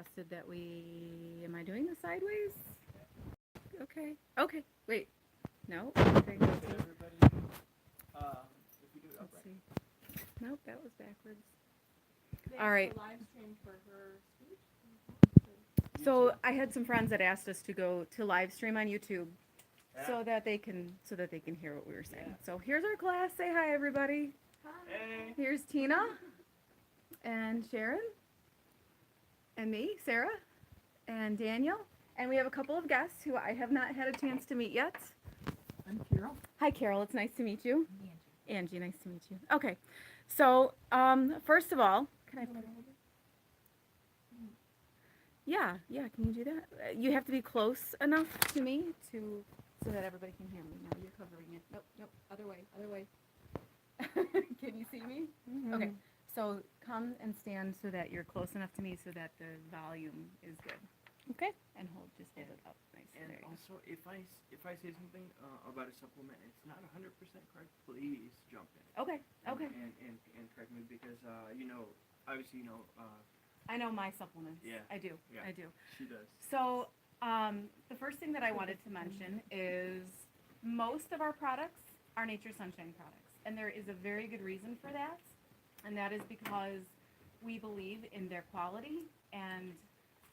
Suggested that we, am I doing this sideways? Okay. Okay. Wait. No. Okay. Okay, everybody. If you do it Let's upright. see. Nope, that was backwards. That's All right. the live stream for her speech. So I had some friends that asked us to go to live stream on YouTube Yeah. so that they can hear what we were saying. Yeah. So here's our class. Say hi, everybody. Hi. Hey. Here's Tina and Sharon and me, Sarah and Daniel. And we have a couple of guests who I have not had a chance to meet yet. I'm Carol. Hi, Carol. It's nice to meet you. Angie. Angie, nice to meet you. Okay. So, first of all, can I? Yeah, can you do that? You have to be close enough to me so that everybody can hear me. Now you're covering it. Nope, other way. Can you see me? Mm-hmm. Okay. So come and stand so that you're close enough to me so that the volume is good. Okay? And hold it up nice. And There you go. also, if I say something about a supplement, it's not 100% correct. Please jump in. Okay. And correct me because obviously I know my supplements. Yeah. I do. Yeah. I do. she does. So, the first thing that I wanted to mention is most of our products are Nature Sunshine products. And there is a very good reason for that. And that is because we believe in their quality and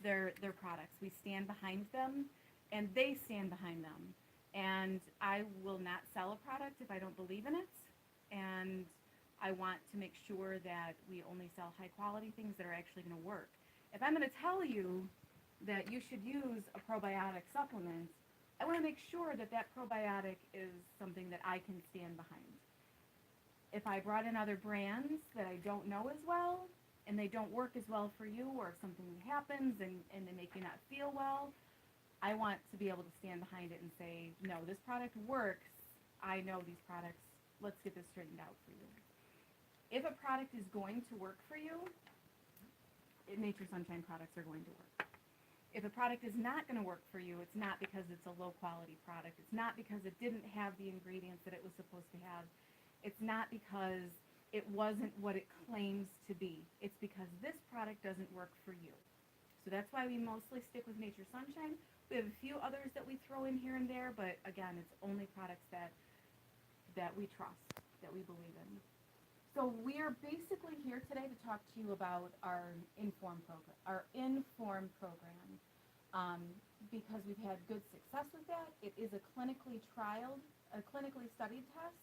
their products. We stand behind them and they stand behind them. And I will not sell a product if I don't believe in it. And I want to make sure that we only sell high quality things that are actually going to work. If I'm going to tell you that you should use a probiotic supplement, I want to make sure that that probiotic is something that I can stand behind. If I brought in other brands that I don't know as well, and they don't work as well for you, or if something happens and they make you not feel well, I want to be able to stand behind it and say, no, this product works. I know these products. Let's get this straightened out for you. If a product is going to work for you, Nature Sunshine products are going to work. If a product is not going to work for you, it's not because it's a low quality product. It's not because it didn't have the ingredients that it was supposed to have. It's not because it wasn't what it claims to be. It's because this product doesn't work for you. So that's why we mostly stick with Nature Sunshine. We have a few others that we throw in here and there, but again, it's only products that we trust, that we believe in. So we are basically here today to talk to you about our IN.FORM program, because we've had good success with that. It is a clinically studied test.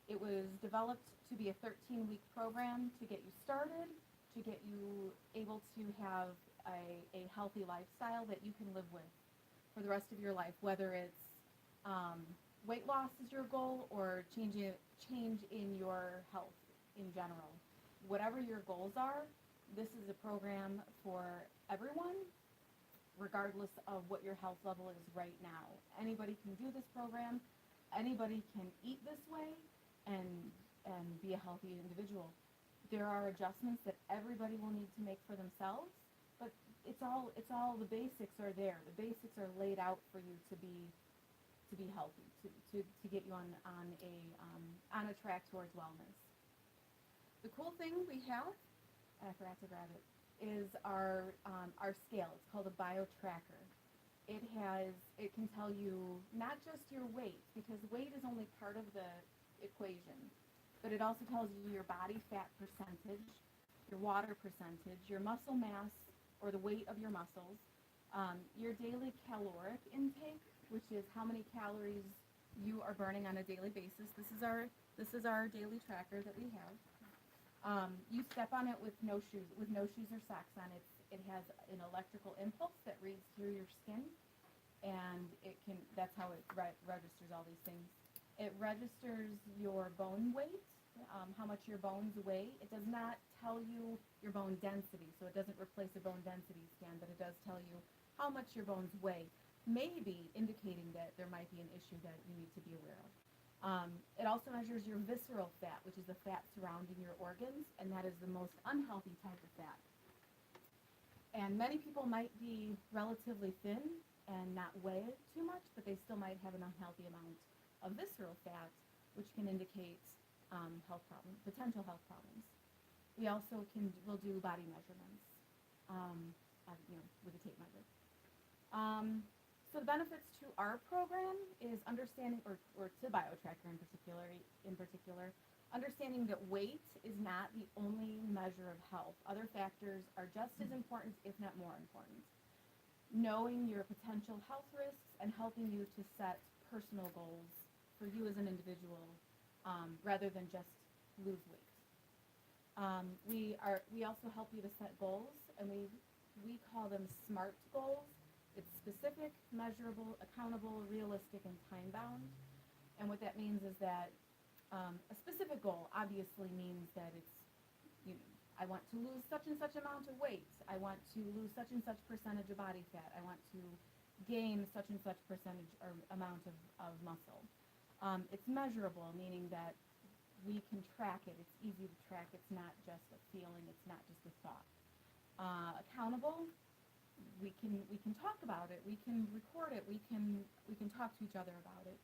It was developed to be a 13-week program to get you started, to get you able to have a healthy lifestyle that you can live with for the rest of your life, whether it's weight loss is your goal or change in your health in general. Whatever your goals are, this is a program for everyone, regardless of what your health level is right now. Anybody can do this program. Anybody can eat this way and be a healthy individual. There are adjustments that everybody will need to make for themselves, but it's all the basics are there. The basics are laid out for you to be healthy, to get you on a track towards wellness. The cool thing we have, and I forgot to grab it, is our scale. It's called a bio tracker. It can tell you not just your weight, because weight is only part of the equation, but it also tells you your body fat percentage, your water percentage, your muscle mass or the weight of your muscles, your daily caloric intake, which is how many calories you are burning on a daily basis. This is our daily tracker that we have. You step on it with no shoes or socks on. It has an electrical impulse that reads through your skin, and that's how it registers all these things. It registers your bone weight, how much your bones weigh. It does not tell you your bone density, so it doesn't replace a bone density scan, but it does tell you how much your bones weigh, maybe indicating that there might be an issue that you need to be aware of. It also measures your visceral fat, which is the fat surrounding your organs, and that is the most unhealthy type of fat. And many people might be relatively thin and not weigh too much, but they still might have an unhealthy amount of visceral fat, which can indicate potential health problems. We also will do body measurements. with a tape measure. So the benefits to our program is understanding, or to BioTracker in particular, understanding that weight is not the only measure of health. Other factors are just as important, if not more important. Knowing your potential health risks and helping you to set personal goals for you as an individual, rather than just lose weight. We also help you to set goals, and we call them SMART goals. It's specific, measurable, accountable, realistic, and time-bound. And what that means is that a specific goal obviously means that it's, I want to lose such and such amount of weight. I want to lose such and such percentage of body fat. I want to gain such and such percentage or amount of muscle. It's measurable, meaning that we can track it. It's easy to track. It's not just a feeling. It's not just a thought. Accountable. We can talk about it. We can record it. We can talk to each other about it.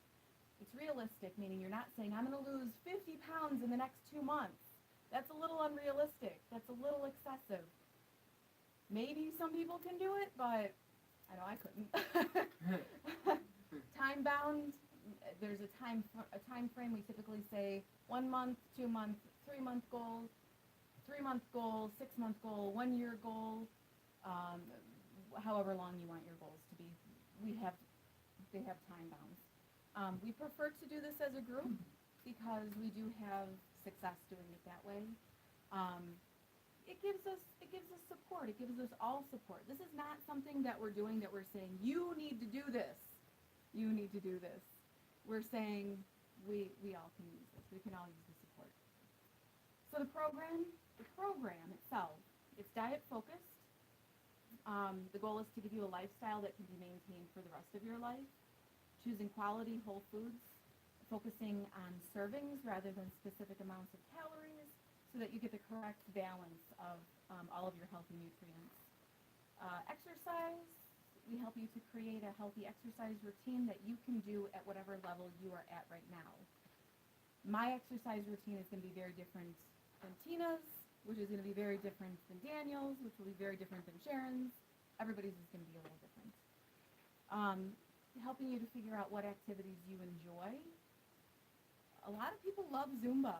It's realistic, meaning you're not saying, I'm going to lose 50 pounds in the next 2 months. That's a little unrealistic. That's a little excessive. Maybe some people can do it, but I know I couldn't. Time bound, there's a time frame. We typically say 1 month, 2 month, 3 month goal, 3 month goal, 6 month goal, 1 year goal. However long you want your goals to be. They have time bounds. We prefer to do this as a group because we do have success doing it that way. It gives us support. It gives us all support. This is not something that we're doing that we're saying, you need to do this. You need to do this. We're saying we all can use this. We can all use the support. So the program itself, it's diet focused. The goal is to give you a lifestyle that can be maintained for the rest of your life. Choosing quality whole foods, focusing on servings rather than specific amounts of calories so that you get the correct balance of all of your healthy nutrients. Exercise, we help you to create a healthy exercise routine that you can do at whatever level you are at right now. My exercise routine is going to be very different than Tina's, which is going to be very different than Daniel's, which will be very different than Sharon's. Everybody's is going to be a little different. Helping you to figure out what activities you enjoy. A lot of people love Zumba.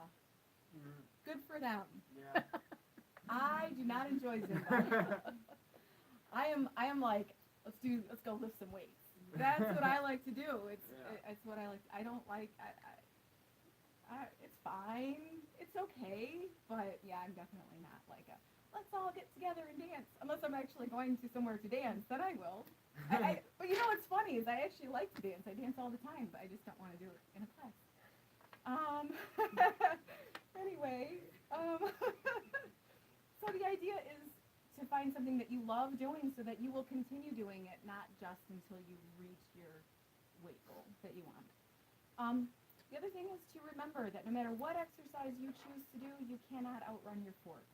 Good for them. Yeah. I do not enjoy Zumba. I am like, let's go lift some weights. That's what I like to do. It's what I like. I don't like. It's fine. It's okay. But yeah, I'm definitely not like a let's all get together and dance. Unless I'm actually going to somewhere to dance, then I will. But you know what's funny is I actually like to dance. I dance all the time, but I just don't want to do it in a class. Anyway, so the idea is to find something that you love doing so that you will continue doing it, not just until you reach your weight goal that you want. The other thing is to remember that no matter what exercise you choose to do, you cannot outrun your fork.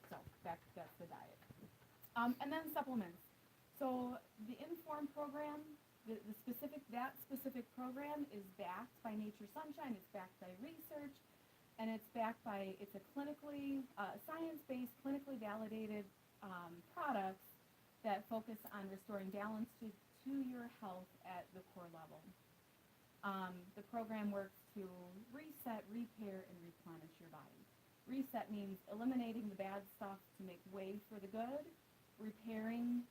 So that's the diet. And then supplements. So the In.FORM program, that specific program is backed by Nature Sunshine. It's backed by research, and it's a clinically science-based, clinically validated products that focus on restoring balance to your health at the core level. The program works to reset, repair, and replenish your body. Reset means eliminating the bad stuff to make way for the good, repairing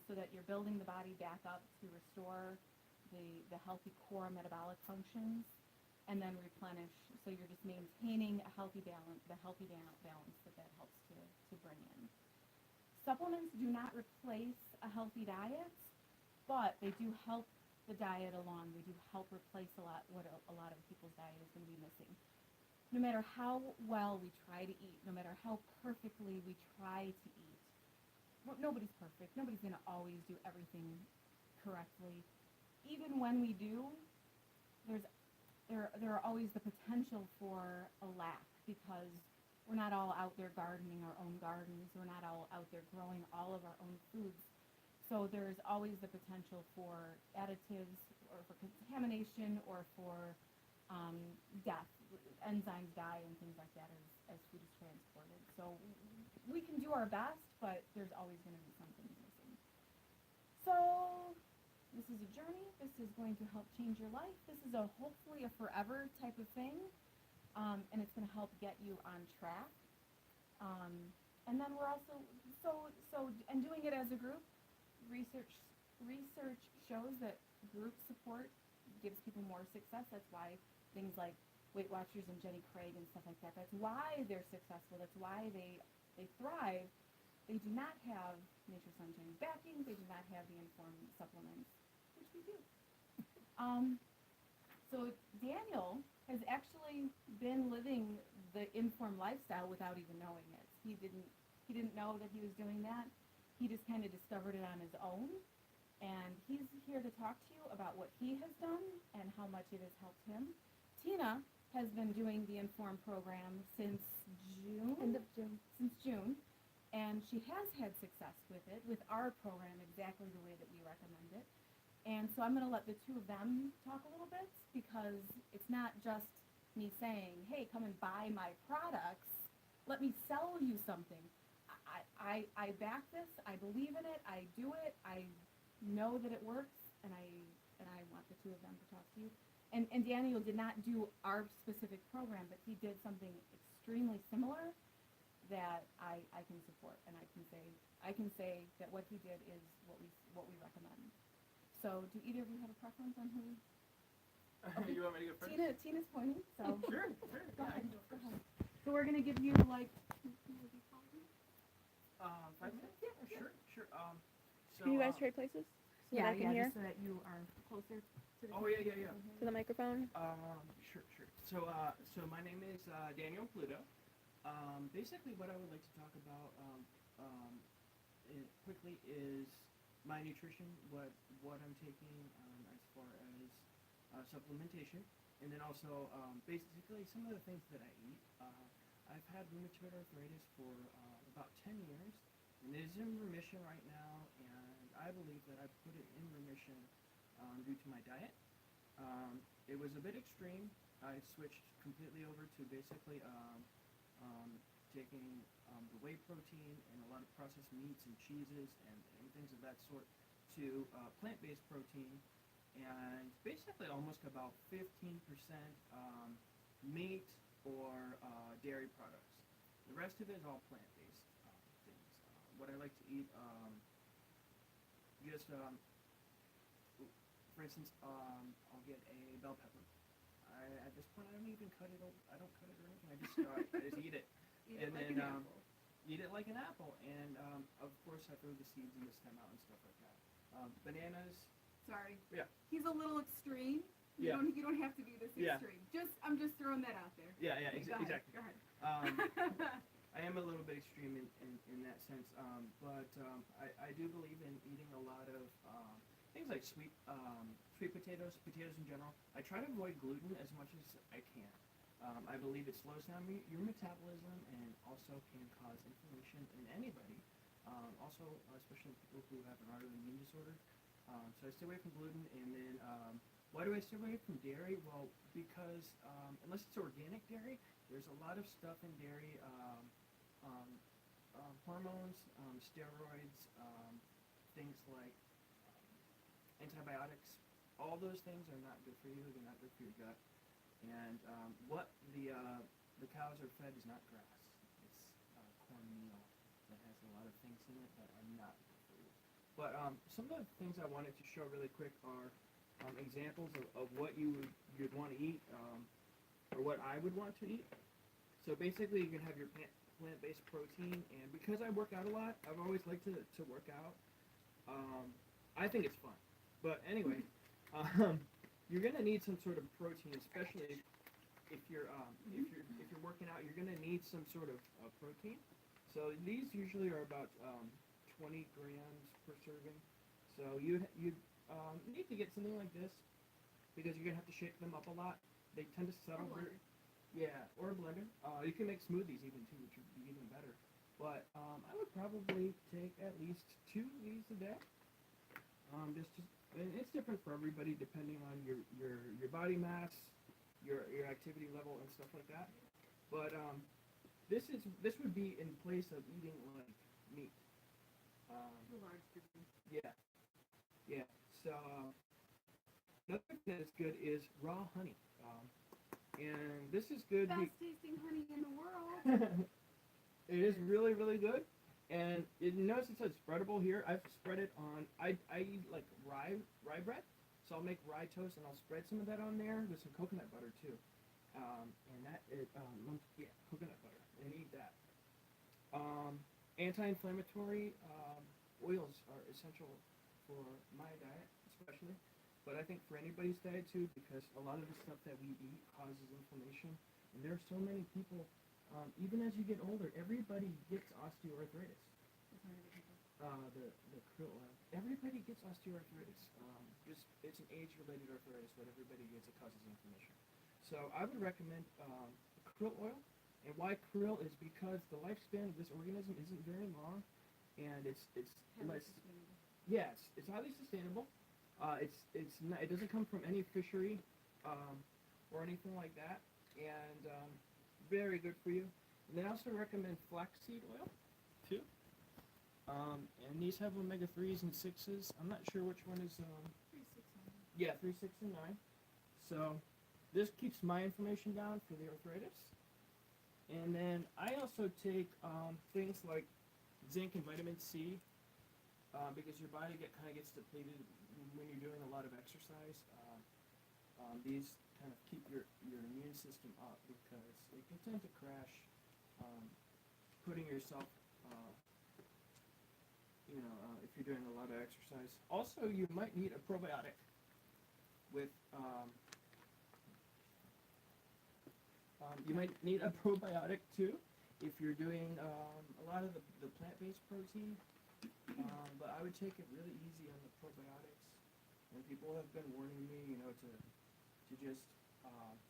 so that you're building the body back up to restore the healthy core metabolic functions, and then replenish, so you're just maintaining a healthy balance, that helps to bring in. Supplements do not replace a healthy diet, but they do help the diet along. They do help replace what a lot of people's diet is going to be missing. No matter how well we try to eat, no matter how perfectly we try to eat, nobody's perfect. Nobody's going to always do everything correctly. Even when we do, there are always the potential for a lack, because we're not all out there gardening our own gardens. We're not all out there growing all of our own foods. So there's always the potential for additives or for contamination or for death. Enzymes die and things like that as food is transported. So we can do our best, but there's always going to be something missing. So this is a journey. This is going to help change your life. This is hopefully a forever type of thing, and it's going to help get you on track. And then we're also and doing it as a group. Research shows that group support gives people more success. That's why things like Weight Watchers and Jenny Craig and stuff like that. That's why they're successful. That's why they thrive. They do not have Nature Sunshine's backing. They do not have the In.FORM supplements, which we do. So Daniel has actually been living the In.FORM lifestyle without even knowing it. He didn't know that he was doing that. He just kind of discovered it on his own. And he's here to talk to you about what he has done and how much it has helped him. Tina has been doing the In.FORM program since June. End of June. Since June. And she has had success with it, with our program exactly the way that we recommend it. And so I'm going to let the two of them talk a little bit, because it's not just me saying, hey, come and buy my products. Let me sell you something. I back this. I believe in it. I do it. I know that it works, and I want the two of them to talk to you. And Daniel did not do our specific program, but he did something extremely similar that I can support, and I can say that what he did is what we recommend. So, do either of you have a preference on who? Okay. You want me to go first? Tina's pointing, so Sure. go ahead. Go ahead. So we're gonna give you like 5 minutes? Yeah, sure. So, Can you guys trade places so that I can hear just so that you are closer to the. Oh, yeah. to the microphone? Sure. So my name is Daniel Pluto. Basically, what I would like to talk about quickly is my nutrition, what I'm taking as far as supplementation, and then also basically some of the things that I eat. I've had rheumatoid arthritis for about 10 years, and it is in remission right now, and I believe that I put it in remission due to my diet. It was a bit extreme. I switched completely over to basically taking the whey protein and a lot of processed meats and cheeses and things of that sort to plant-based protein, and basically almost about 15% meat or dairy products. The rest of it is all plant-based things. What I like to eat, for instance, I'll get a bell pepper. At this point, I don't even cut it. I don't cut it or anything. I just eat it. Eat it And like then an apple. eat it like an apple. And of course, I throw the seeds and the stem out and stuff like that. Bananas. Sorry. Yeah. He's a little extreme. Yeah. You don't have to be this Yeah. extreme. I'm just throwing that out there. Yeah, Okay, go ahead, exactly. Go ahead. I am a little bit extreme in that sense, but I do believe in eating a lot of things like sweet potatoes in general. I try to avoid gluten as much as I can. I believe it slows down your metabolism and also can cause inflammation in anybody, also especially people who have an autoimmune disorder. So I stay away from gluten, and then why do I stay away from dairy? Well, because unless it's organic dairy, there's a lot of stuff in dairy, hormones, steroids, things like antibiotics. All those things are not good for you. They're not good for your gut. And what the cows are fed is not grass. It's cornmeal that has a lot of things in it that are not good for you. But some of the things I wanted to show really quick are examples of what you'd want to eat, or what I would want to eat. So basically, you can have your plant-based protein, and because I work out a lot, I've always liked to work out. I think it's fun. But anyway, you're gonna need some sort of protein, especially if you're working out. You're gonna need some sort of protein. So these usually are about 20 grams per serving. So you need to get something like this, because you're gonna have to shake them up a lot. They tend to settle. Or a blender. You can make smoothies even too, which would be even better. But I would probably take at least 2 of these a day. And it's different for everybody depending on your body mass, your activity level, and stuff like that. But this would be in place of eating like meat. To a large degree. Yeah, yeah. So another thing that is good is raw honey, and this is good. Best tasting honey in the world. It is really, really good. And you notice it says spreadable here. I've spread it on. I eat like rye bread, so I'll make rye toast and I'll spread some of that on there with some coconut butter too. And that is yeah, coconut butter, and eat that. Anti-inflammatory oils are essential for my diet, especially, but I think for anybody's diet too, because a lot of the stuff that we eat causes inflammation, and there are so many people. Even as you get older, everybody gets osteoarthritis. The krill oil. Everybody gets osteoarthritis. Just it's an age-related arthritis that everybody gets. It causes inflammation. So I would recommend krill oil. And why krill is because the lifespan of this organism isn't very long, and it's Highly less. sustainable. Yes, it's highly sustainable. It's not, it doesn't come from any fishery or anything like that, and very good for you. And they also recommend flaxseed oil too. And these have omega-3s and 6s. I'm not sure which one is. 369. Yeah, 3, 6, and 9. So this keeps my inflammation down for the arthritis. And then I also take things like zinc and vitamin C because your body kind of gets depleted when you're doing a lot of exercise. These kind of keep your immune system up because it can tend to crash, putting yourself, if you're doing a lot of exercise. Also, you might need a probiotic with, you might need a probiotic too if you're doing a lot of the plant-based protein. But I would take it really easy on the probiotics. And people have been warning me, to just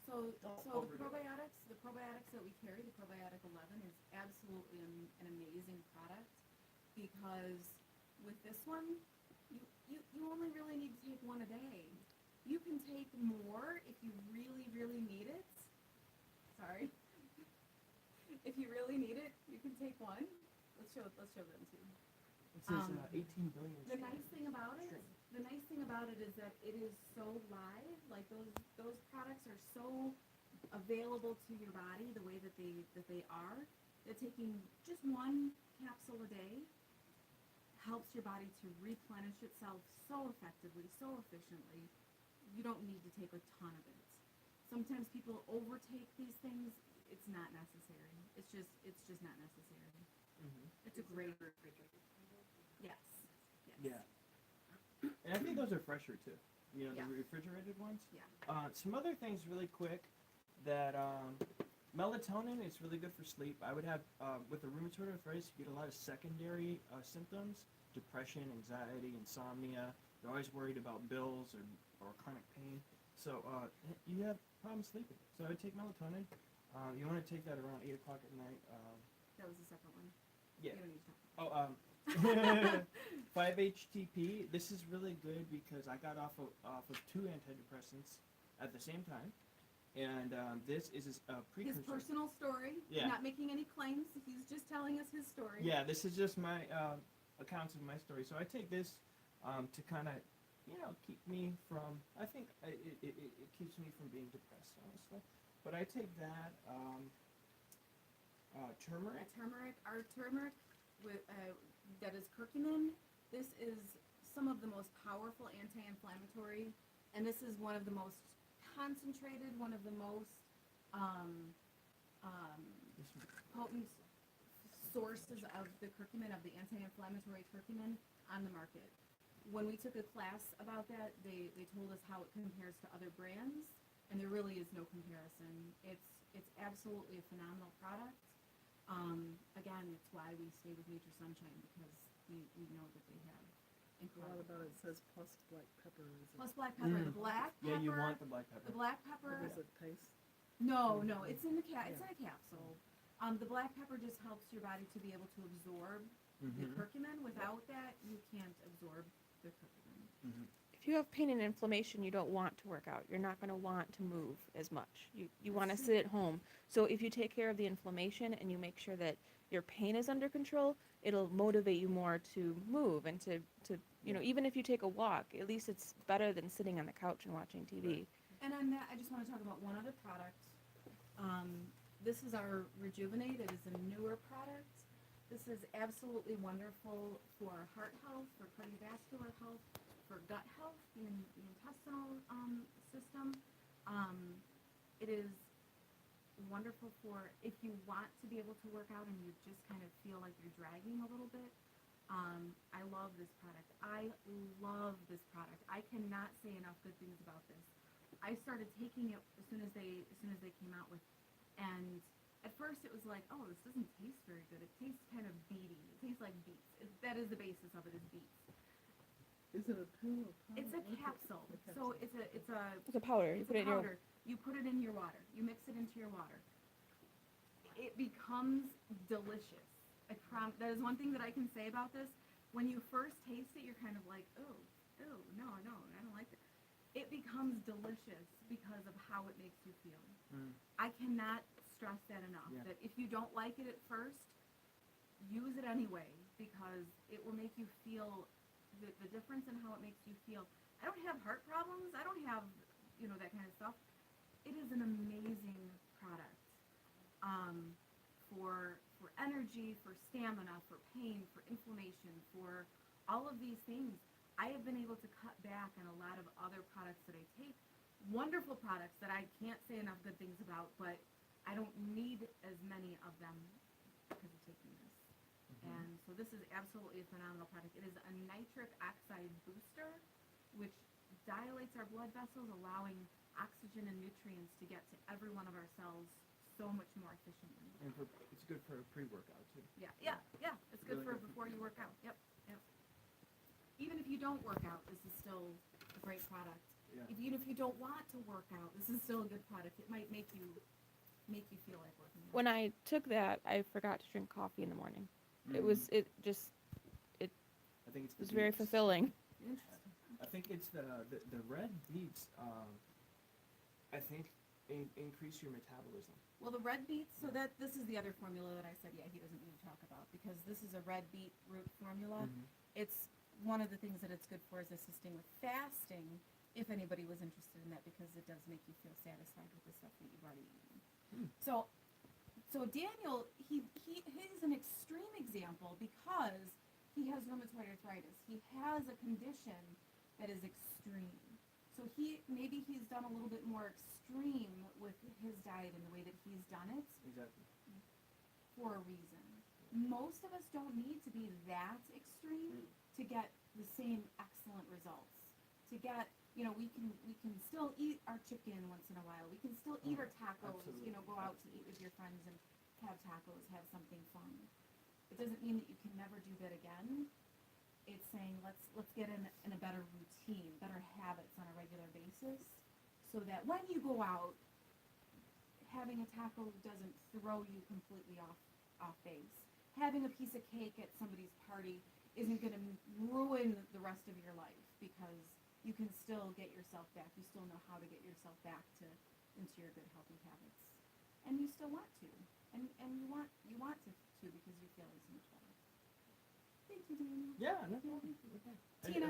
So overdo it. the probiotics that we carry, the probiotic 11 is absolutely an amazing product because with this one, you only really need to take one a day. You can take more if you really, really need it. Sorry. If you really need it, you can take one. Let's show them too. It says 18 billion. The nice thing about it is that it is so live. Like those products are so available to your body the way that they are. That taking just one capsule a day helps your body to replenish itself so effectively, so efficiently. You don't need to take a ton of it. Sometimes people overtake these things. It's not necessary. It's just not necessary. Mm-hmm. It's a great. Yes. Yeah. And I think those are fresher too. Yeah. The refrigerated ones. Yeah. Some other things really quick that melatonin is really good for sleep. I would have with the rheumatoid arthritis, you get a lot of secondary symptoms: depression, anxiety, insomnia. You're always worried about bills or chronic pain. So you have problems sleeping. So I would take melatonin. You want to take that around 8 o'clock at night. That was the second one. Yeah. You don't need to talk. 5-HTP. This is really good because I got off of 2 antidepressants at the same time, and this is a precursor. His personal story. Yeah. Not making any claims. He's just telling us his story. Yeah, this is just my accounts of my story. So I take this to kind of, keep me from. I think it keeps me from being depressed, honestly. But I take that turmeric. Our turmeric with that is curcumin. This is some of the most powerful anti-inflammatory, and this is one of the most concentrated, one of the most potent sources of the curcumin, of the anti-inflammatory curcumin on the market. When we took a class about that, they told us how it compares to other brands, and there really is no comparison. It's absolutely a phenomenal product. Again, it's why we stay with Nature Sunshine, because we know that they have A lot incredible about it products. says plus black pepper. Is it, Plus black pepper. The black pepper. Yeah, you want the black pepper. The black pepper. what does it taste? No, it's in the it's Yeah. in a capsule. The black pepper just helps your body to be able to absorb the Mm-hmm. curcumin. Without that, you can't absorb the curcumin. Mm-hmm. If you have pain and inflammation, you don't want to work out. You're not going to want to move as much. You want to sit at home. So if you take care of the inflammation and you make sure that your pain is under control, it'll motivate you more to move and to you know, Yeah. even if you take a walk, at least it's better than sitting on the couch and watching TV. Right. And on that, I just want to talk about one other product. This is our Rejuvenate. It is a newer product. This is absolutely wonderful for heart health, for cardiovascular health, for gut health, the intestinal system. It is wonderful for if you want to be able to work out and you just kind of feel like you're dragging a little bit. I love this product. I love this product. I cannot say enough good things about this. I started taking it as soon as they came out with, and at first it was like, oh, this doesn't taste very good. It tastes kind of beety. It tastes like beets. That is the basis of it, is beets. Is it a pill or powder? It's a What's it? capsule. A So capsule. it's a It's a powder. You it's put a it in your powder. You put it in your water. You mix it into your water. It becomes delicious. That is one thing that I can say about this. When you first taste it, you're kind of like, oh, no, I don't like it. It becomes delicious because of how it makes you feel. I cannot stress that enough. Yeah. That if you don't like it at first, use it anyway, because it will make you feel the difference in how it makes you feel. I don't have heart problems. I don't have, that kind of stuff. It is an amazing product. For energy, for stamina, for pain, for inflammation, for all of these things. I have been able to cut back on a lot of other products that I take. Wonderful products that I can't say enough good things about, but I don't need as many of them because of taking this. And so this is absolutely a phenomenal product. It is a nitric oxide booster, which dilates our blood vessels, allowing oxygen and nutrients to get to every one of our cells so much more efficiently. And it's good for a pre-workout too. Yeah. It's good Really for good for before you work out. Yep. Even if you don't work out, this is still a great product. Yeah. Even if you don't want to work out, this is still a good product. It might make you feel like working out. When I took that, I forgot to drink coffee in the morning. It Mm. I think it's the was very beets. fulfilling. Interesting. I think it's the red beets. I think increase your metabolism. Well, the red beets, so this is the other formula that I said, he doesn't need to talk about, because this is a red beet root formula. It's one of the things that it's good for is assisting with fasting, if anybody was interested in that, because it does make you feel satisfied with the stuff that you've already eaten. So Daniel, he's an extreme example because he has rheumatoid arthritis. He has a condition that is extreme. So maybe he's done a little bit more extreme with his diet and the way that he's done it Exactly. for a reason. Most of us don't need to be that extreme to get the same excellent results. To get, we can still eat our chicken once in a while. We can still eat our tacos, Absolutely. go out to eat with your friends and have tacos, have something fun. It doesn't mean that you can never do that again. It's saying let's get in a better routine, better habits on a regular basis, so that when you go out, having a taco doesn't throw you completely off base. Having a piece of cake at somebody's party isn't going to ruin the rest of your life, because you can still get yourself back. You still know how to get yourself back into your good healthy habits, and you still want to, and you want to because you're feeling so much better. Thank you, Daniel. Yeah. Okay.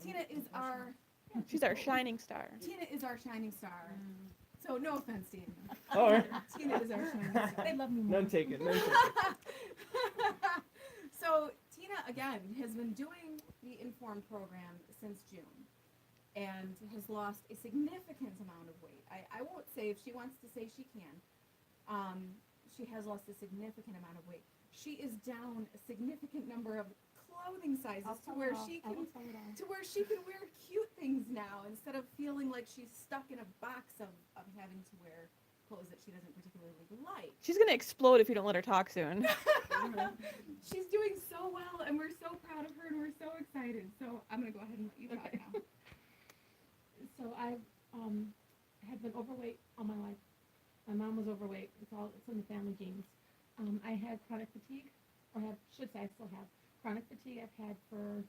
Tina is our She's our shining star. Tina is our shining star. So no offense, Daniel. Oh, Tina is our shining star. They love me more. none taken. So Tina, again, has been doing the IN.FORM program since June and has lost a significant amount of weight. I won't say if she wants to say she can. She has lost a significant amount of weight. She is down a significant number of clothing sizes to where she can wear cute things now, instead of feeling like she's stuck in a box of having to wear clothes that she doesn't particularly like. She's gonna explode if you don't let her talk soon. She's doing so well, and we're so proud of her, and we're so excited. So I'm gonna go ahead and let you talk now. So I had been overweight all my life. My mom was overweight. It's in the family genes. I had chronic fatigue, or should say I still have chronic fatigue. I've had for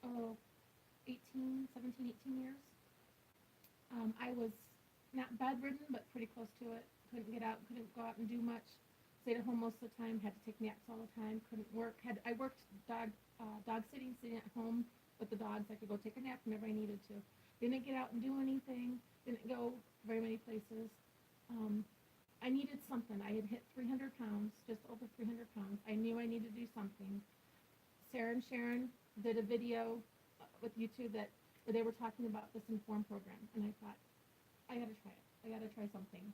17, 18 years. I was not bedridden, but pretty close to it. Couldn't get out, couldn't go out and do much. stayed at home most of the time, had to take naps all the time, couldn't work. I worked dog sitting at home with the dogs. I could go take a nap whenever I needed to. Didn't get out and do anything. Didn't go very many places. I needed something. I had hit 300 pounds, just over 300 pounds. I knew I needed to do something. Sarah and Sharon did a video with YouTube where they were talking about this INFORM program, and I thought, I gotta try it. I gotta try something.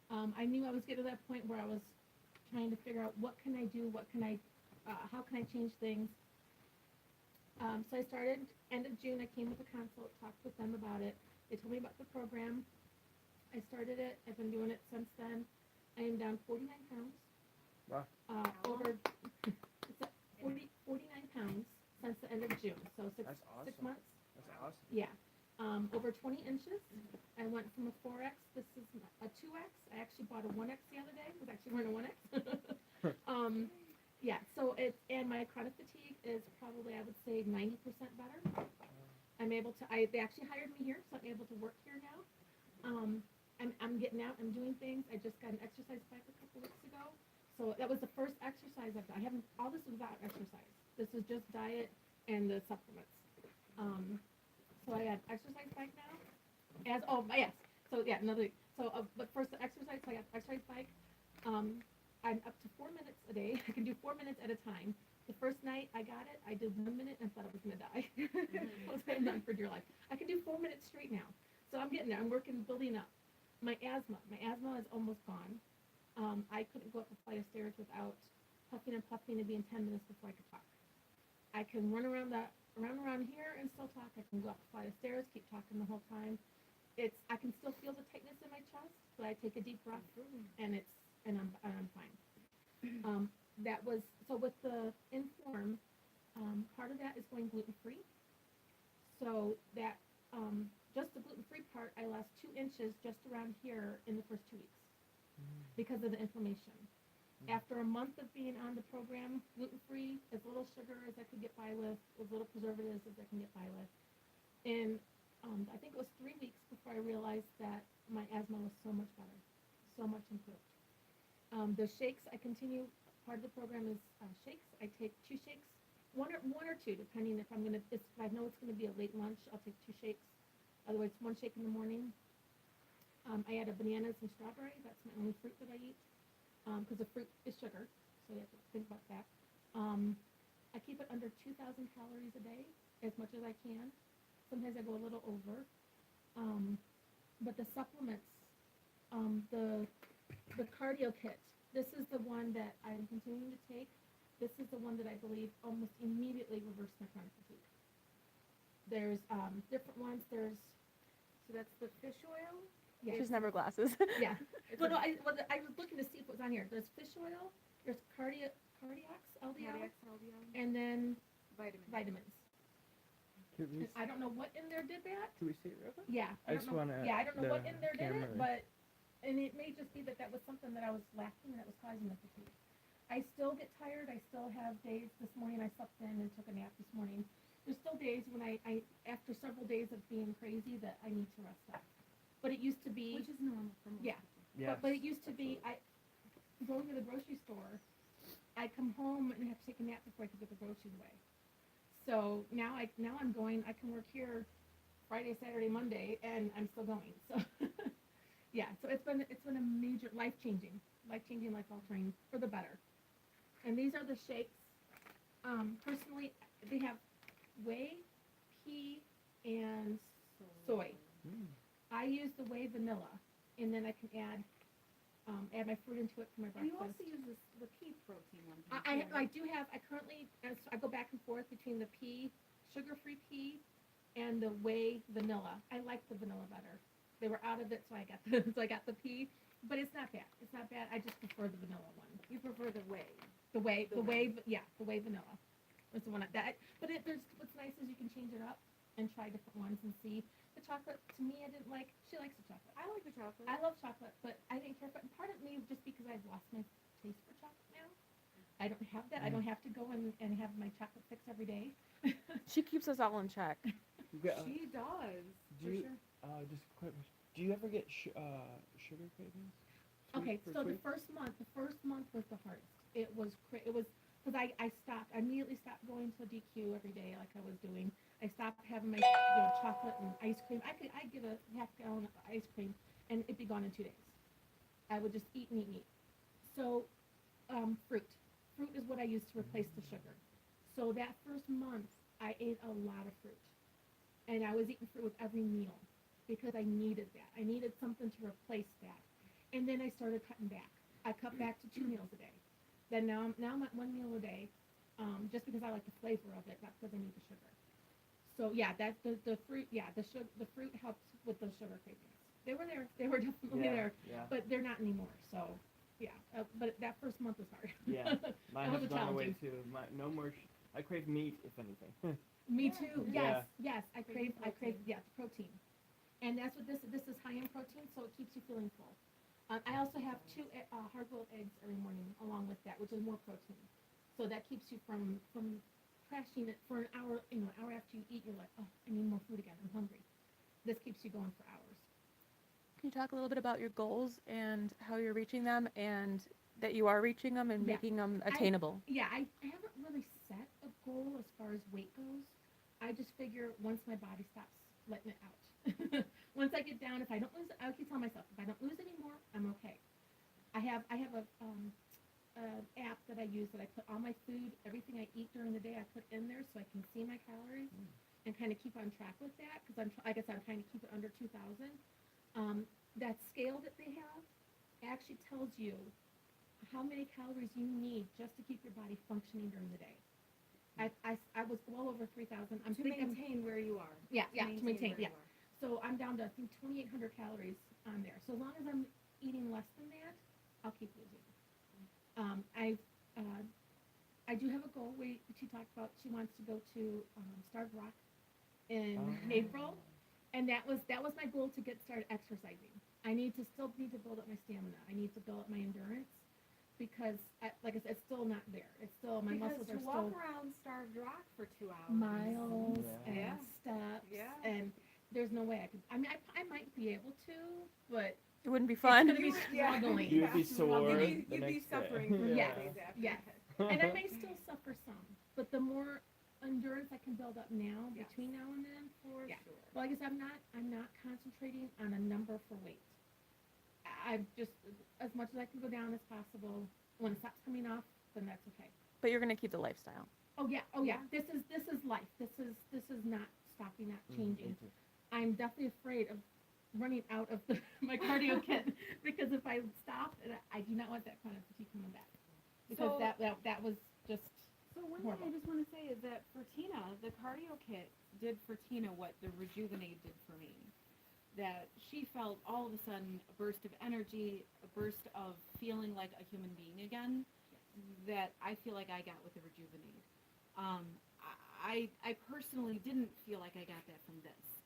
I knew I was getting to that point where I was trying to figure out what can I do, how can I change things. So I started end of June. I came with a consult, talked with them about it. They told me about the program. I started it. I've been doing it since then. I am down 49 pounds. Wow. Over it's at 49 pounds since the end of June. So That's awesome. 6 months. That's awesome. Yeah. Over 20 inches. I went from a 4X. This is a 2X. I actually bought a 1X the other day. I was actually wearing a 1X. Yeah. So and my chronic fatigue is probably, I would say, 90% better. I'm able to. They actually hired me here, so I'm able to work here now. I'm getting out. I'm doing things. I just got an exercise bike a couple weeks ago. So that was the first exercise I've done. I haven't. All this is without exercise. This is just diet and the supplements. So I got exercise bike now. Yes. So yeah, but first the exercise. So I got the exercise bike. I'm up to 4 minutes a day. I can do 4 minutes at a time. The first night I got it, I did 1 minute and thought I was gonna die. I was saying, done for dear life. I can do 4 minutes straight now. So I'm getting there. I'm working, building up. My asthma is almost gone. I couldn't go up a flight of stairs without puffing and puffing and being 10 minutes before I could talk. I can run around here and still talk. I can go up a flight of stairs, keep talking the whole time. I can still feel the tightness in my chest, but I take a deep breath and I'm fine. That was so with the INFORM. Part of that is going gluten free. So that just the gluten free part, I lost 2 inches just around here in the first 2 weeks because of the inflammation. After a month of being on the program, gluten free, as little sugar as I could get by with, as little preservatives as I can get by with, and I think it was 3 weeks before I realized that my asthma was so much better, so much improved. The shakes, I continue. Part of the program is shakes. I take 2 shakes, one or two, depending if if I know it's gonna be a late lunch, I'll take 2 shakes. Otherwise, 1 shake in the morning. I add a bananas and strawberry. That's my only fruit that I eat, because the fruit is sugar, so you have to think about that. I keep it under 2,000 calories a day, as much as I can. Sometimes I go a little over. But the supplements, the cardio kit, this is the one that I'm continuing to take. This is the one that I believe almost immediately reversed my chronic fatigue. There's different ones. So that's the fish oil? Yeah. She's never glasses. Yeah. Well, no, I was looking to see if it was on here. There's fish oil, there's cardiac LDL, Cardiac LDL. and then Vitamins. vitamins. And I don't know what in there did that. Can we see it real quick? Yeah. I just wanna. Yeah, I don't know what in there did it, camera. and it may just be that was something that I was lacking that was causing the fatigue. I still get tired. I still have days. This morning I slept in and took a nap this morning. There's still days when I after several days of being crazy that I need to rest up. But it used to be, Which is normal for most Yeah. people. but it used to be, going to the grocery store, I come home and have to take a nap before I could get the groceries away. So now I can work here Friday, Saturday, Monday, and I'm still going. So yeah, so it's been a major life-changing, life-altering for the better. And these are the shakes. Personally, they have whey, pea, and soy. I use the whey vanilla, and then I can add my fruit into it for my And you breakfast. also use the pea protein one. I do have. I go back and forth between the pea, sugar-free pea, and the whey vanilla. I like the vanilla better. They were out of it, so I got the pea, but it's not bad. It's not bad. I just prefer the vanilla one. You prefer the whey. The whey vanilla. That's the one But what's nice is you can change it up and try different ones and see. The chocolate, to me, I didn't like. She likes the chocolate. I like the chocolate. I love chocolate, but I didn't care. But part of me, just because I've lost my taste for chocolate now, I don't have that. I don't have to go and have my chocolate fix every day. She keeps us all in check. She does. Do For you- sure. Just a quick question. Do you ever get sugar cravings? Okay, first so the week? first month was the hardest. It was because I stopped. I immediately stopped going to DQ every day like I was doing. I stopped having my chocolate and ice cream. I'd get a half gallon of ice cream and it'd be gone in 2 days. I would just eat and eat and eat. So fruit. Fruit is what I used to replace the sugar. So that first month I ate a lot of fruit. And I was eating fruit with every meal because I needed that. I needed something to replace that. And then I started cutting back. I cut back to 2 meals a day. Then now I'm at 1 meal a day, just because I like the flavor of it, not because I need the sugar. So yeah, that the fruit, the fruit helps with those sugar cravings. They were there. They were definitely there, Yeah. but they're not anymore. So yeah, but that first month was hard. Yeah. Mine That has was gone away challenging. too. No more. I crave meat, if anything. Me too. Yeah. Yes. I crave the protein, and that's what this is high in protein, so it keeps you feeling full. I also have 2 hard-boiled eggs every morning along with that, which is more protein. So that keeps you from crashing it for an hour. An hour after you eat, you're like, oh, I need more food again. I'm hungry. This keeps you going for hours. Can you talk a little bit about your goals and how you're reaching them, and that you are reaching them and Yeah. making them attainable? I haven't really set a goal as far as weight goes. I just figure once my body stops letting it out. Once I get down, if I don't lose, I keep telling myself, if I don't lose anymore, I'm okay. I have a app that I use that I put all my food, everything I eat during the day, I put in there so I can see my calories and kind of keep on track with that because like I said, I'm trying to keep it under 2,000. That scale that they have actually tells you how many calories you need just to keep your body functioning during the day. I was well over 3,000. I'm To thinking, maintain where you are. to maintain, where yeah. you are. So I'm down to, I think, 2,800 calories on there. So as long as I'm eating less than that, I'll keep losing. I do have a goal. She talked about she wants to go to Starved Rock in April, and that was my goal to get started exercising. I still need to build up my stamina. I need to build up my endurance because, like I said, it's still not there. It's still my Because muscles to are walk still around Starved Rock for 2 hours. miles and Yeah. steps Yeah. and there's no way I could. I mean, I might be able to, but It wouldn't be it's fun. gonna be struggling. You would be sore Struggling. the You'd be next day. suffering for Yes. days after Yes. that. And I may still suffer some, but the more endurance I can build up now, Yes. between now and then, for Yeah. sure. Well, I guess I'm not concentrating on a number for weight. I'm just as much as I can go down as possible. When it stops coming off, then that's okay. But you're going to keep the lifestyle. Oh yeah. This is life. This is not stopping, not changing. I'm definitely afraid of running out of my cardio kit because if I stop, I do not want that chronic fatigue coming back because So- that was just So one horrible. thing I just want to say is that for Tina, the cardio kit did for Tina what the Rejuvenate did for me. That she felt all of a sudden a burst of energy, a burst of feeling like a human being again, that I feel like I got with the Rejuvenate. I personally didn't feel like I got that from this,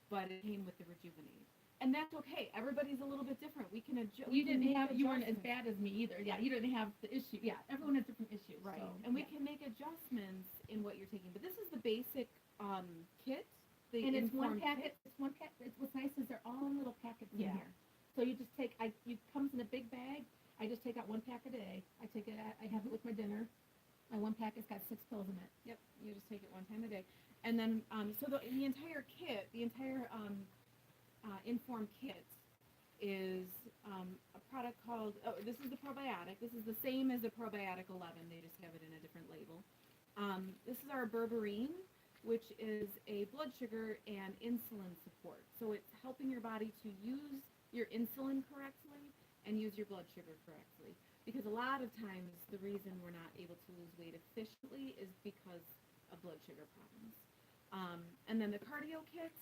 but it came with the Rejuvenate. And that's okay. Everybody's a little bit different. We can adjust. You weren't as bad as me either. Yeah, you didn't have the issue. Yeah, everyone has different issues. Right. So, And we yeah. can make adjustments in what you're taking. But this is the basic kit. The And it's one In.FORM packet. kit. It's one pack. What's nice is they're all in little packets in Yeah. here. So you just take. It comes in a big bag. I just take out one pack a day. I take it. I have it with my dinner. My one packet's got 6 pills in it. Yep. You just take it one time a day. And then, so the entire kit, the entire In.FORM kit is a product called, this is the probiotic. This is the same as the probiotic 11. They just have it in a different label. This is our berberine, which is a blood sugar and insulin support. So it's helping your body to use your insulin correctly and use your blood sugar correctly. Because a lot of times the reason we're not able to lose weight efficiently is because of blood sugar problems. And then the cardio kit,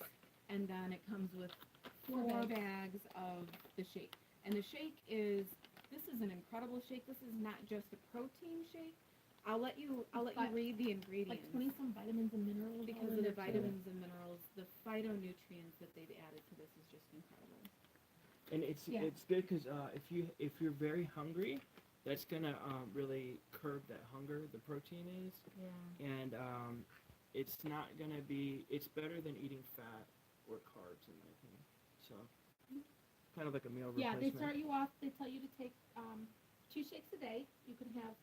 and then it comes with 4 bags of the shake. And the shake this is an incredible shake. This is not just a protein shake. I'll let you read the ingredients. Like 20 some vitamins and minerals. Because of the vitamins and minerals, the phytonutrients that they've added to this is just incredible. And it's Yeah. it's good because if you're very hungry, that's gonna really curb that hunger. The protein is, Yeah. and it's not gonna be. It's better than eating fat or carbs in my opinion. So kind of like a meal Yeah, they replacement. start you off, they tell you to take, 2 shakes a day. You can have,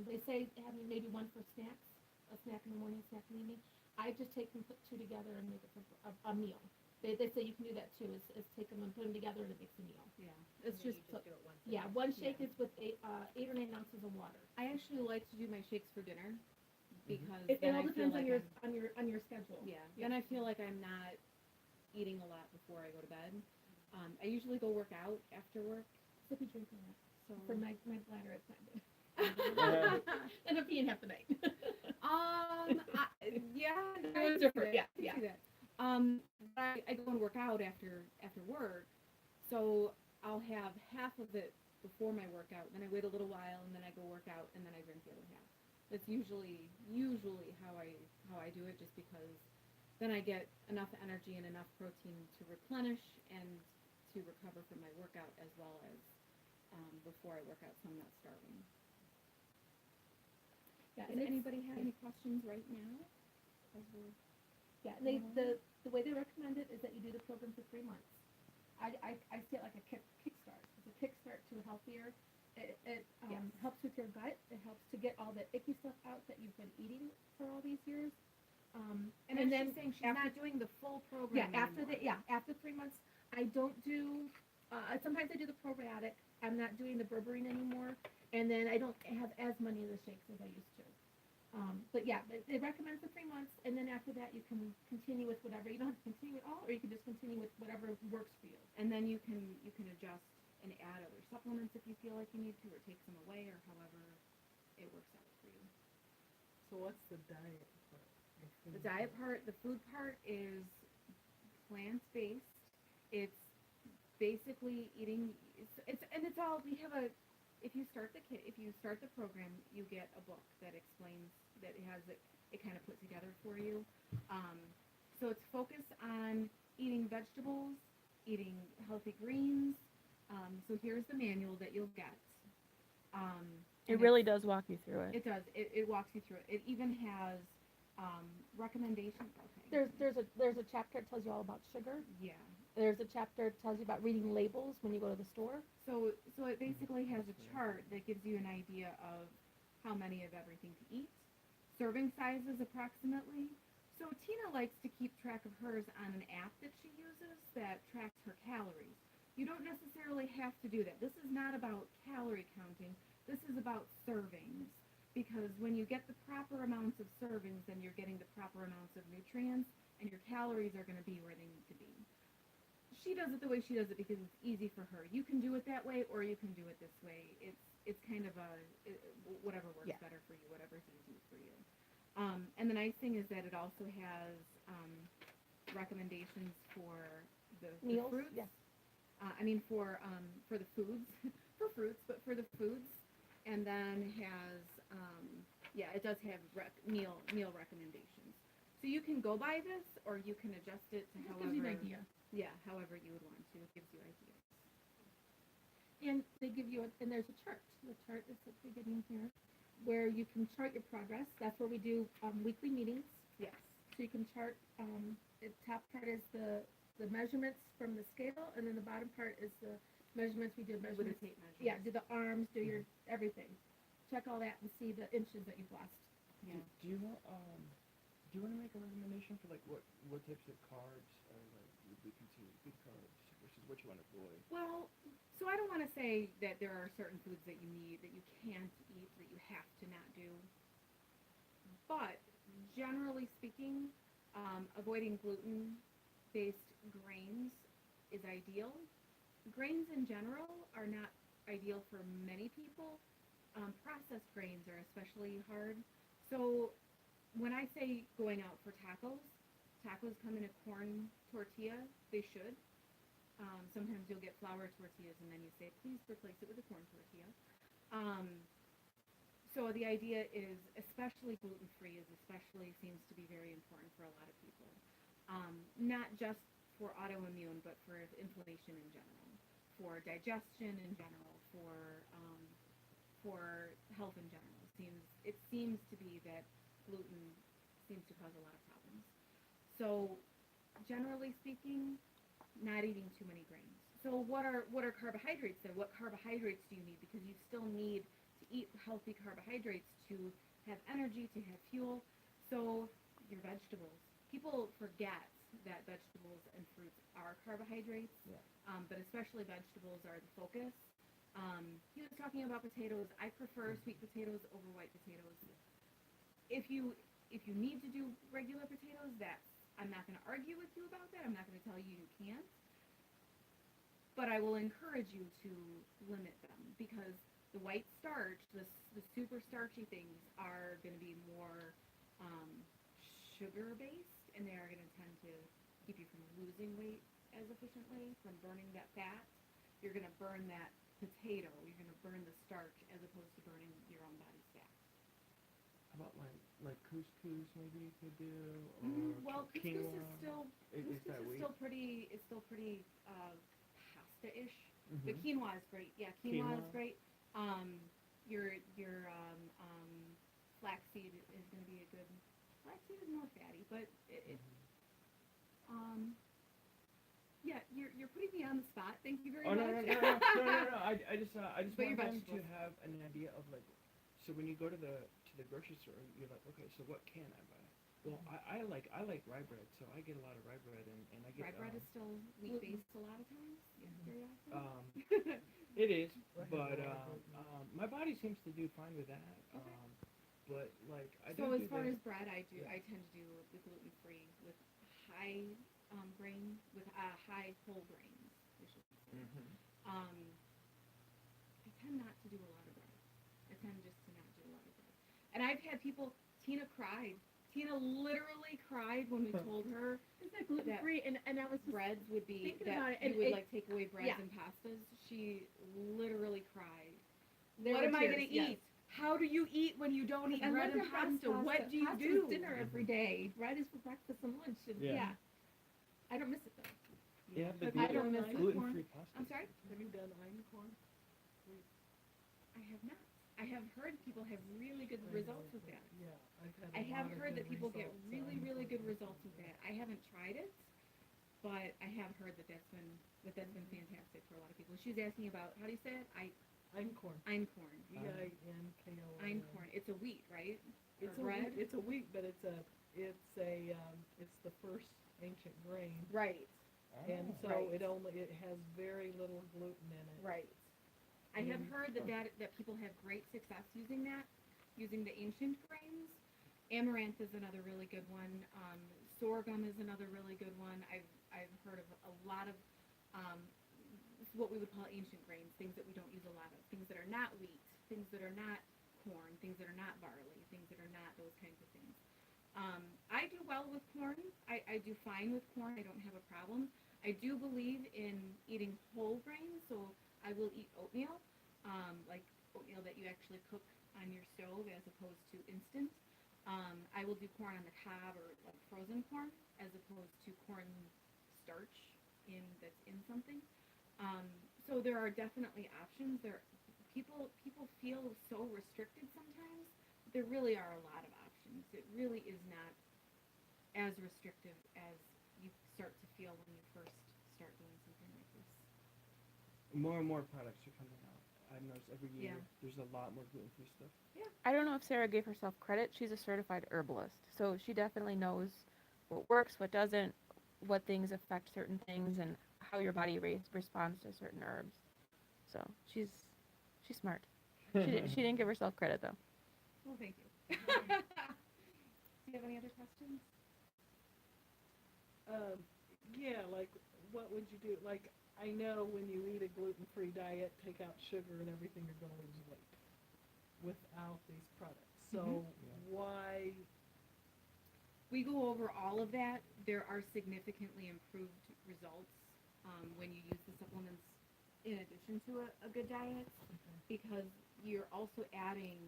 they say having maybe one for snacks, a snack in the morning, snack in the evening. I just take them, put 2 together and make it a meal. They say you can do that too, is take them and put them together and it makes a meal. Yeah, it's just, so, Yeah, one shake Yeah. is with 8 or 9 ounces of water. I actually like to do my shakes for dinner because It then all I feel depends like on your schedule. yeah, then I feel like I'm not eating a lot before I go to bed. I usually go work out after work, Sippy drink on that. so For my bladder, it's not good. End up peeing half the night. yeah, Everyone's I different, see that. yeah, I see that. I go and work out after work, so I'll have half of it before my workout, then I wait a little while, and then I go work out, and then I drink the other half. That's usually how I do it, just because then I get enough energy and enough protein to replenish and to recover from my workout, as well as before I work out, so I'm not starving. Yeah, Does and anybody have any questions right now? As we're Yeah, and the way they recommend it is that you do the program for 3 months. I see it like a kickstart. It's a kickstart to healthier. It Yes. helps with your gut. It helps to get all the icky stuff out that you've been eating for all these years. and And then then saying she's after- not doing the full program. after 3 months, I don't do. Sometimes I do the probiotic. I'm not doing the berberine anymore, and then I don't have as many of the shakes as I used to. But they recommend for 3 months, and then after that you can continue with whatever. You don't have to continue at all, or you can just continue with whatever works for you. And then you can adjust and add other supplements if you feel like you need to, or take some away, or however it works out for you. So what's the diet part? The diet part, the food part is plant-based. It's basically eating. It's all we have a. If you start the program, you get a book that explains that it has it kind of put together for you. So it's focused on eating vegetables, eating healthy greens. So here's the manual that you'll get. It and really does walk you through it. It does. It walks you through it. It even has recommendations. Okay. There's a chapter that tells you all about sugar. Yeah. There's a chapter that tells you about reading labels when you go to the store. So it basically has a chart that gives you an idea of how many of everything to eat, serving sizes approximately. So Tina likes to keep track of hers on an app that she uses that tracks her calories. You don't necessarily have to do that. This is not about calorie counting. This is about servings. Because when you get the proper amounts of servings, then you're getting the proper amounts of nutrients, and your calories are going to be where they need to be. She does it the way she does it because it's easy for her. You can do it that way, or you can do it this way. It's kind of whatever works better for you, whatever's easy for you. And the nice thing is that it also has recommendations for the Meals? fruits. Yes. For the foods, for fruits, but for the foods, and then has it does have meal recommendations. So you can go by this, or you can adjust it to It however gives you an idea. Yeah, however you would want to. It gives you ideas. And they give you and there's a chart. The chart is at the beginning here, where you can chart your progress. That's where we do weekly meetings. Yes. So you can chart. The top part is the measurements from the scale, and then the bottom part is the measurements. We do With the measurements. tape measures. Yeah, do the arms, do your everything. Check all that and see the inches that you've lost. Yeah. Do you want to make a recommendation for like what types of carbs are like would be considered good carbs versus what you want to avoid? Well, so I don't want to say that there are certain foods that you need, that you can't eat, that you have to not do. But generally speaking, avoiding gluten-based grains is ideal. Grains in general are not ideal for many people. Processed grains are especially hard. So when I say going out for tacos come in a corn tortilla. They should. Sometimes you'll get flour tortillas, and then you say, please replace it with a corn tortilla. So the idea is, especially gluten-free, seems to be very important for a lot of people. Not just for autoimmune, but for inflammation in general, for digestion in general, for health in general. It seems to be that gluten seems to cause a lot of problems. So generally speaking, not eating too many grains. So what are carbohydrates then? What carbohydrates do you need? Because you still need to eat healthy carbohydrates to have energy, to have fuel. So your vegetables. People forget that vegetables and fruits are carbohydrates, Yeah. but especially vegetables are the focus. He was talking about potatoes. I prefer sweet potatoes over white potatoes. If you need to do regular potatoes, I'm not going to argue with you about that. I'm not going to tell you can't. But I will encourage you to limit them because the white starch, the super starchy things, are going to be more sugar based, and they are going to tend to keep you from losing weight as efficiently, from burning that fat. You're going to burn that potato. You're going to burn the starch as opposed to burning your own body's fat. How about like couscous maybe you could do, or Well, quinoa? couscous is still Is that wheat? pretty pasta-ish. Mhm. But quinoa is great. Yeah, quinoa is Quinoa. great. Your flaxseed is going to be a good. Flaxseed is more fatty, but yeah, you're putting me on the spot. Thank you very Oh no much. no no no no no! I just But your want them to vegetables. have an idea of like, so when you go to the grocery store, you're like, okay, so what can I buy? Well, I like rye bread, so I get a lot of rye bread, and I get Rye bread is still wheat based a lot of times. Yeah, very often. it is, I have but a lot of gluten. my body seems to do fine with that. Okay. But like I So do as do far the, as bread, I Yeah. tend to do the gluten free with high grain with high whole grains. I should say. Mhm. I tend not to do a lot of bread. I tend just to not do a lot of bread. And I've had people. Tina cried. Tina literally cried when we told her Is that gluten free? And I was just breads would be thinking about that it, you and would it- like take away breads yeah. and pastas. She literally cried. There What were am I tears, going to yes. eat? How do you eat when you don't eat I bread love and bread and pasta? What do you Pasta do? is dinner every day. Bread is for breakfast and lunch. And Yeah. I don't miss it though. Yeah, the Have you done gluten einkorn? free pasta. I'm sorry? Have you done einkorn? I have not. I have heard people have really good results with that. Yeah, I've had I a have lot of heard good that people get results really, on really good einkorn. results with that. I haven't tried it, but I have heard that that's been fantastic for a lot of people. She was asking about how do you say it? Einkorn. Einkorn. EINKORN. Einkorn. It's a wheat, right? It's Or bread. It's a wheat, but it's the first ancient grain, Right. and so Right. it has very little gluten in it. Right. I have heard that people have great success using the ancient grains. Amaranth is another really good one. Sorghum is another really good one. I've heard of a lot of what we would call ancient grains, things that we don't use a lot of, things that are not wheat, things that are not corn, things that are not barley, things that are not those kinds of things. I do well with corn. I do fine with corn. I don't have a problem. I do believe in eating whole grains, so I will eat oatmeal, like oatmeal that you actually cook on your stove as opposed to instant. I will do corn on the cob or like frozen corn as opposed to corn starch that's in something. So there are definitely options. People feel so restricted sometimes. There really are a lot of options. It really is not as restrictive as you start to feel when you first start doing something like this. More and more products are coming out. I've noticed every year Yeah. there's a lot more gluten free stuff. I don't know if Sarah gave herself credit. She's a certified herbalist, so she definitely knows what works, what doesn't, what things affect certain things, and how your body responds to certain herbs. So she's smart. She didn't give herself credit though. Well, thank you. Do you have any other questions? Yeah, like what would you do? Like I know when you eat a gluten-free diet, take out sugar and everything, you're going to lose weight without these products. So why? We go over all of that. There are significantly improved results when you use the supplements in addition to a good diet, because you're also adding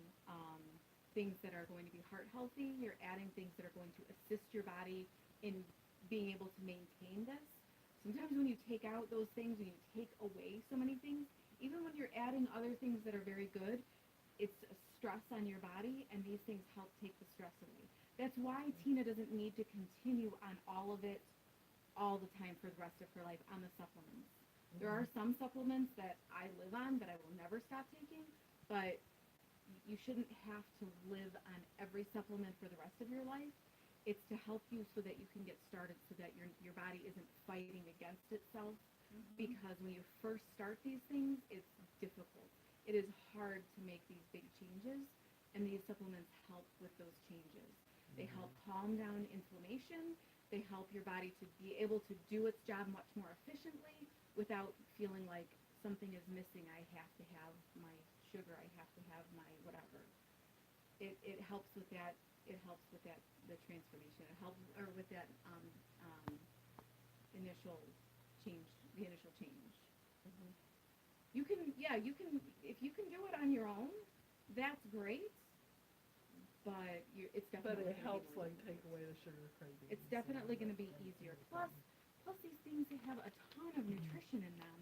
things that are going to be heart healthy. You're adding things that are going to assist your body in being able to maintain this. Sometimes when you take out those things, when you take away so many things, even when you're adding other things that are very good, it's a stress on your body, and these things help take the stress away. That's why Tina doesn't need to continue on all of it all the time for the rest of her life on the supplements. There are some supplements that I live on that I will never stop taking, but you shouldn't have to live on every supplement for the rest of your life. It's to help you so that you can get started, so that your body isn't fighting against itself. Because when you first start these things, it's difficult. It is hard to make these big changes, and these supplements help with those changes. They help calm down inflammation. They help your body to be able to do its job much more efficiently without feeling like something is missing. I have to have my sugar. I have to have my whatever. It helps with that. It helps with that, the transformation. It helps, or with that initial change, the initial change. You can, if you can do it on your own, that's great. But it's But definitely it gonna helps be more like take easier. away the sugar cravings. It's definitely and going to be that kind of easier. thing. Plus these things, they have a ton of nutrition in them.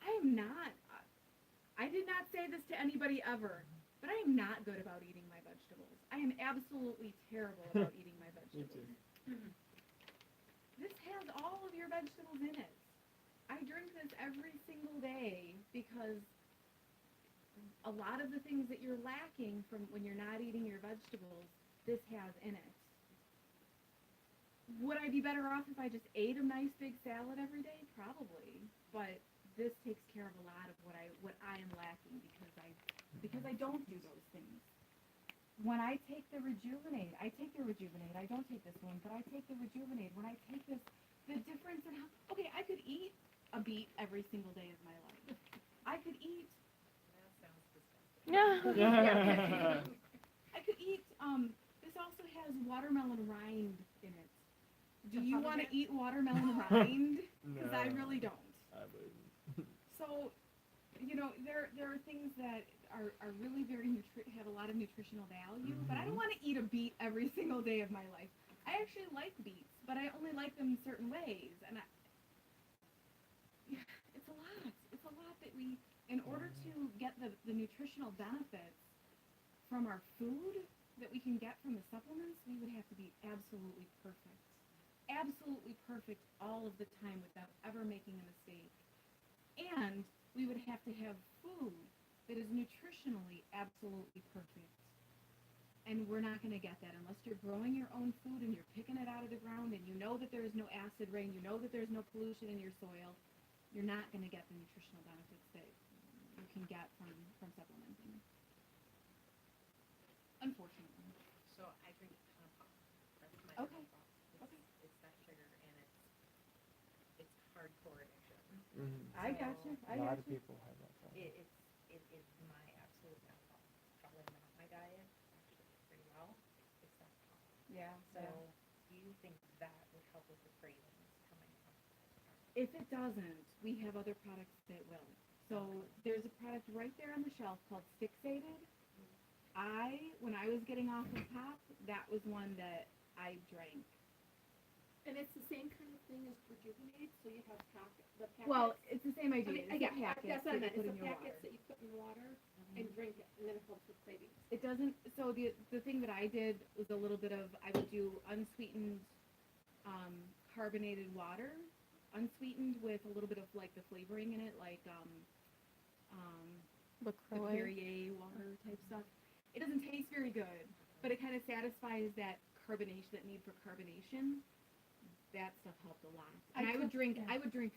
I did not say this to anybody ever, but I am not good about eating my vegetables. I am absolutely terrible about eating my vegetables. This has all of your vegetables in it. I drink this every single day because a lot of the things that you're lacking from when you're not eating your vegetables, this has in it. Would I be better off if I just ate a nice big salad every day? Probably, but this takes care of a lot of what I am lacking because I don't do those things. When I take the Rejuvenate, I don't take this one, but I take the Rejuvenate. When I take this, the difference in how, okay, I could eat a beet every single day of my life. I could eat, That sounds disgusting. yeah, I could eat, this also has watermelon rind in it. Do you want to eat watermelon rind? Because I really don't. I wouldn't. So, there are things that are really have a lot of nutritional value, but I don't want to eat a beet every single day of my life. I actually like beets, but I only like them certain ways, and it's a lot. It's a lot that we, in order to get the nutritional benefits from our food that we can get from the supplements, we would have to be absolutely perfect. Absolutely perfect all of the time without ever making a mistake. And we would have to have food that is nutritionally absolutely perfect. And we're not going to get that unless you're growing your own food and you're picking it out of the ground and you know that there is no acid rain, you know that there's no pollution in your soil. You're not going to get the nutritional benefits that you can get from supplementing. Unfortunately. So I drink a ton of pop. That's my Okay. pop. Okay. It's that sugar and it's hardcore addiction. I got you. A lot of people have that problem. It is my absolute downfall. It's probably not my diet. I actually eat pretty well. It's that pop. Yeah. So do you think that would help with the cravings coming up? If it doesn't, we have other products that will. So there's a product right there on the shelf called Fixated. When I was getting off of pop, that was one that I drank. And it's the same kind of thing as Rejuvenate, so you have the packets. Well, it's the same I idea. mean, It's yeah, the packets that's what I that you meant. put in It's the your packets water. that you put in water and drink it, and then it helps with cravings. It doesn't. So the thing that I did was a little bit of, I would do unsweetened carbonated water, unsweetened with a little bit of like the flavoring in it, like the LaCroix. Perrier water type stuff. It doesn't taste very good, but it kind of satisfies that carbonation, that need for carbonation. That stuff helped a lot. And I would drink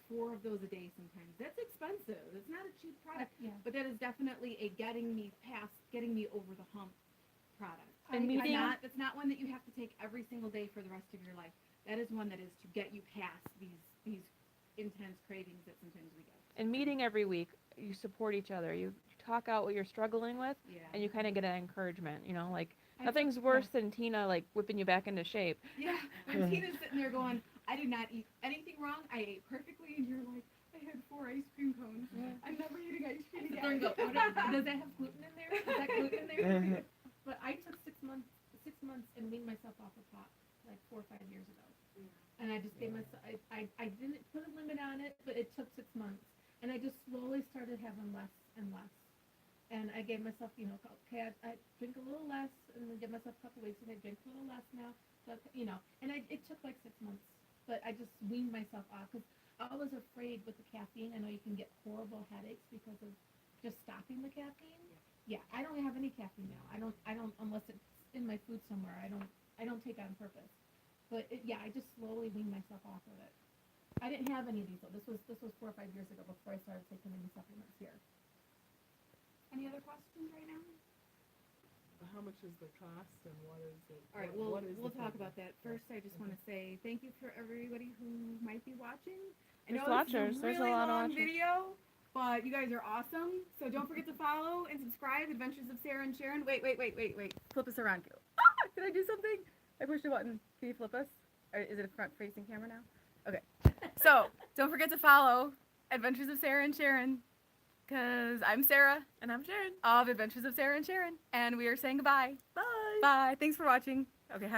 4 of those a day sometimes. That's expensive. It's not a cheap product, Yeah. but that is definitely a getting me over the hump product. And meeting- That's not one that you have to take every single day for the rest of your life. That is one that is to get you past these intense cravings that sometimes we get. And meeting every week, you support each other. You talk out what you're struggling with, Yeah. and you kind of get an encouragement. Like I- nothing's worse than Tina like whipping you back into shape. Yeah, when Tina's sitting there going, I did not eat anything wrong. I ate perfectly, and you're like, I had 4 ice cream cones. I'm never eating ice cream again. There you go. Does that have gluten in there? Is that gluten in there? But I took 6 months and weaned myself off of pot like 4 or 5 years ago. And I just gave myself, I didn't put a limit on it, but it took 6 months. And I just slowly started having less and less. And I gave myself, okay, I drink a little less, and then give myself a couple weeks, and I drink a little less now. So, and it took like 6 months. But I just weaned myself off, because always afraid with the caffeine. I know you can get horrible headaches because of just stopping the caffeine. Yeah, I don't have any caffeine now. I don't unless it's in my food somewhere. I don't take it on purpose. But yeah, I just slowly wean myself off of it. I didn't have any of these though. This was 4 or 5 years ago before I started taking any supplements here. Any other questions right now? How much is the cost and what is it? All right, what is we'll the talk program? about that. First, I just want to say thank you for everybody who might be watching. I There's know watchers. this is a There's a really lot of long watchers. video, but you guys are awesome. So don't forget to follow and subscribe. Adventures of Sarah and Sharon. Wait. Flip us around. Did I do something? I pushed a button. Can you flip us? Or is it a front-facing camera now? Okay. So don't forget to follow Adventures of Sarah and Sharon. Because I'm Sarah. And I'm Sharon. Of Adventures of Sarah and Sharon. And we are saying goodbye. Bye. Bye. Thanks for watching. Okay, how do